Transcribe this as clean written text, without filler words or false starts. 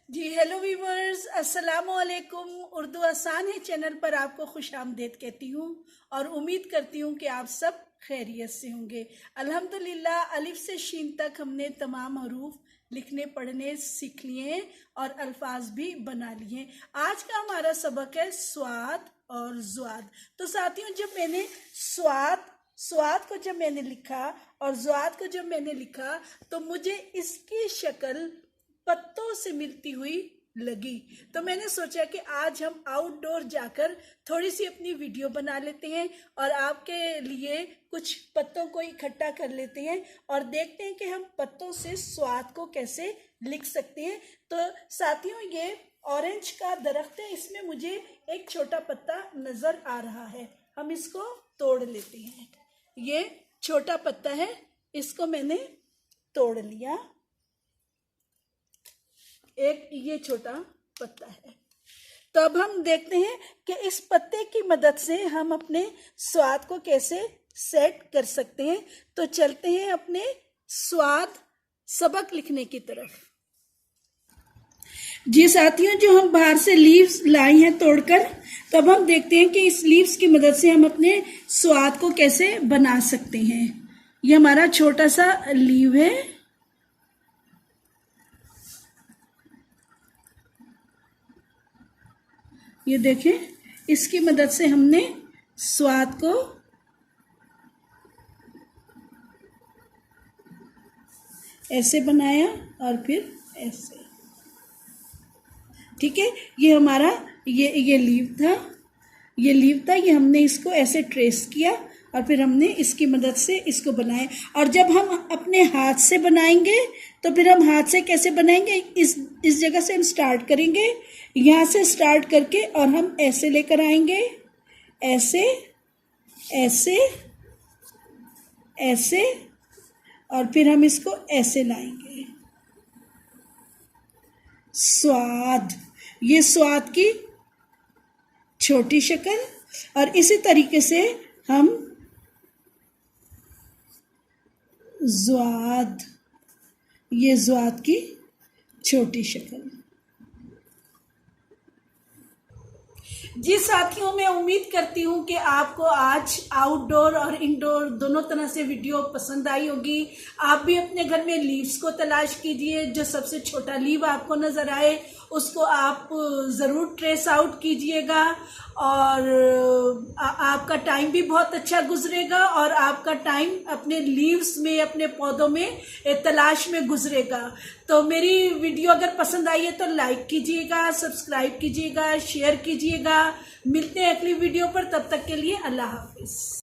जी hello viewers, अस्सलाम वालेकुम। उर्दू आसान है चैनल पर आपको खुश आमदीद कहती हूँ और उम्मीद करती हूँ कि आप सब खैरियत से होंगे। अल्हम्दुलिल्लाह अलिफ से शीन तक हमने तमाम हरूफ लिखने पढ़ने सीख लिए हैं और अल्फाज भी बना लिए हैं। आज का हमारा सबक है स्वाद और ज़्वाद। तो साथियों, जब मैंने स्वाद को जब मैंने लिखा और ज़्वाद को जब मैंने लिखा तो मुझे इसकी शक्ल पत्तों से मिलती हुई लगी। तो मैंने सोचा कि आज हम आउटडोर जाकर थोड़ी सी अपनी वीडियो बना लेते हैं और आपके लिए कुछ पत्तों को इकट्ठा कर लेते हैं और देखते हैं कि हम पत्तों से स्वाद को कैसे लिख सकते हैं। तो साथियों, ये ऑरेंज का दरख्त है, इसमें मुझे एक छोटा पत्ता नजर आ रहा है। हम इसको तोड़ लेते हैं। ये छोटा पत्ता है, इसको मैंने तोड़ लिया। एक ये छोटा पत्ता है। तो अब हम देखते हैं कि इस पत्ते की मदद से हम अपने स्वाद को कैसे सेट कर सकते हैं। तो चलते हैं अपने स्वाद सबक लिखने की तरफ। जी साथियों, जो हम बाहर से लीव्स लाई हैं तोड़कर, तो अब हम देखते हैं कि इस लीव्स की मदद से हम अपने स्वाद को कैसे बना सकते हैं। ये हमारा छोटा सा लीव है। ये देखें, इसकी मदद से हमने स्वाद को ऐसे बनाया और फिर ऐसे। ठीक है, ये हमारा ये लीव था। ये हमने इसको ऐसे ट्रेस किया और फिर हमने इसकी मदद से इसको बनाया। और जब हम अपने हाथ से बनाएंगे तो फिर हम हाथ से कैसे बनाएंगे, इस जगह से हम स्टार्ट करेंगे, यहाँ से स्टार्ट करके और हम ऐसे लेकर आएंगे, ऐसे ऐसे ऐसे, और फिर हम इसको ऐसे लाएंगे। स्वाद, ये स्वाद की छोटी शक्ल। और इसी तरीके से हम ज़्वाद, ये ज़्वाद की छोटी शक्ल। जी साथियों, मैं उम्मीद करती हूँ कि आपको आज आउटडोर और इंडोर दोनों तरह से वीडियो पसंद आई होगी। आप भी अपने घर में लीव्स को तलाश कीजिए। जो सबसे छोटा लीव आपको नज़र आए उसको आप ज़रूर ट्रेस आउट कीजिएगा और आपका टाइम भी बहुत अच्छा गुजरेगा और आपका टाइम अपने लीव्स में, अपने पौधों में तलाश में गुजरेगा। तो मेरी वीडियो अगर पसंद आई है तो लाइक कीजिएगा, सब्सक्राइब कीजिएगा, शेयर कीजिएगा। मिलते हैं अगली वीडियो पर, तब तक के लिए अल्लाह हाफिज़।